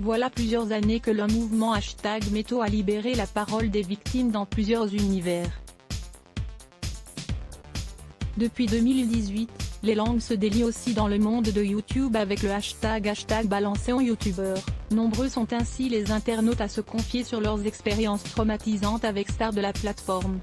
Voilà plusieurs années que le mouvement #MeToo a libéré la parole des victimes dans plusieurs univers. Depuis 2018, les langues se délient aussi dans le monde de YouTube avec le hashtag #BalançonYouTuber. Nombreux sont ainsi les internautes à se confier sur leurs expériences traumatisantes avec stars de la plateforme.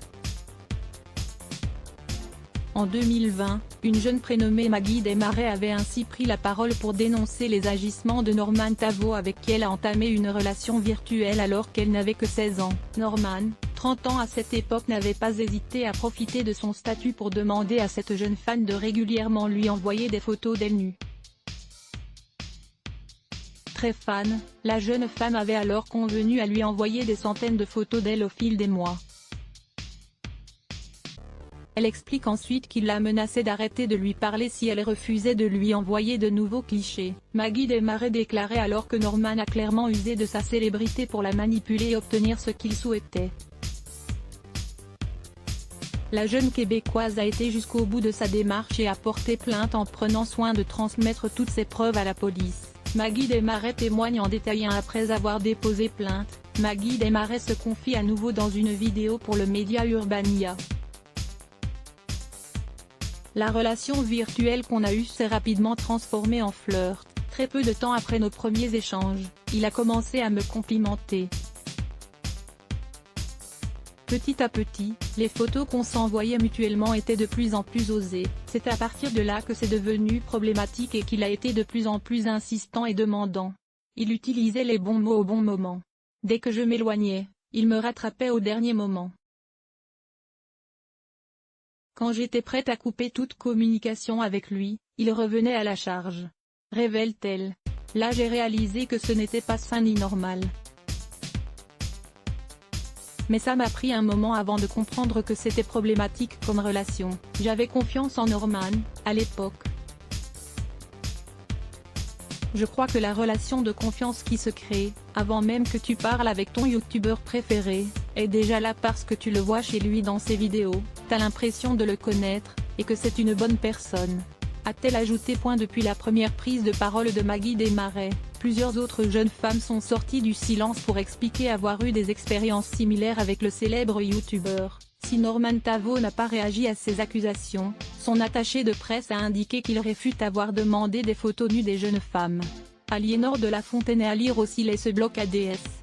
En 2020, une jeune prénommée Maggie Desmarais avait ainsi pris la parole pour dénoncer les agissements de Norman Tavo avec qui elle a entamé une relation virtuelle alors qu'elle n'avait que 16 ans. Norman, 30 ans à cette époque, n'avait pas hésité à profiter de son statut pour demander à cette jeune fan de régulièrement lui envoyer des photos d'elle nue. Très fan, la jeune femme avait alors convenu à lui envoyer des centaines de photos d'elle au fil des mois. Elle explique ensuite qu'il la menaçait d'arrêter de lui parler si elle refusait de lui envoyer de nouveaux clichés. Maggie Desmarais déclarait alors que Norman a clairement usé de sa célébrité pour la manipuler et obtenir ce qu'il souhaitait. La jeune Québécoise a été jusqu'au bout de sa démarche et a porté plainte en prenant soin de transmettre toutes ses preuves à la police. Maggie Desmarais témoigne en détail. Après avoir déposé plainte, Maggie Desmarais se confie à nouveau dans une vidéo pour le média Urbania. La relation virtuelle qu'on a eue s'est rapidement transformée en flirt. Très peu de temps après nos premiers échanges, il a commencé à me complimenter. Petit à petit, les photos qu'on s'envoyait mutuellement étaient de plus en plus osées. C'est à partir de là que c'est devenu problématique et qu'il a été de plus en plus insistant et demandant. Il utilisait les bons mots au bon moment. Dès que je m'éloignais, il me rattrapait au dernier moment. Quand j'étais prête à couper toute communication avec lui, il revenait à la charge. Révèle-t-elle. Là j'ai réalisé que ce n'était pas sain ni normal. Mais ça m'a pris un moment avant de comprendre que c'était problématique comme relation. J'avais confiance en Norman, à l'époque. Je crois que la relation de confiance qui se crée, avant même que tu parles avec ton youtubeur préféré, est déjà là parce que tu le vois chez lui dans ses vidéos, t'as l'impression de le connaître, et que c'est une bonne personne. A-t-elle ajouté. Depuis la première prise de parole de Maggie Desmarais, plusieurs autres jeunes femmes sont sorties du silence pour expliquer avoir eu des expériences similaires avec le célèbre youtubeur. Si Norman Tavo n'a pas réagi à ces accusations, son attaché de presse a indiqué qu'il réfute avoir demandé des photos nues des jeunes femmes. Aliénor de la Fontaine. À lire aussi les ce bloc ADS.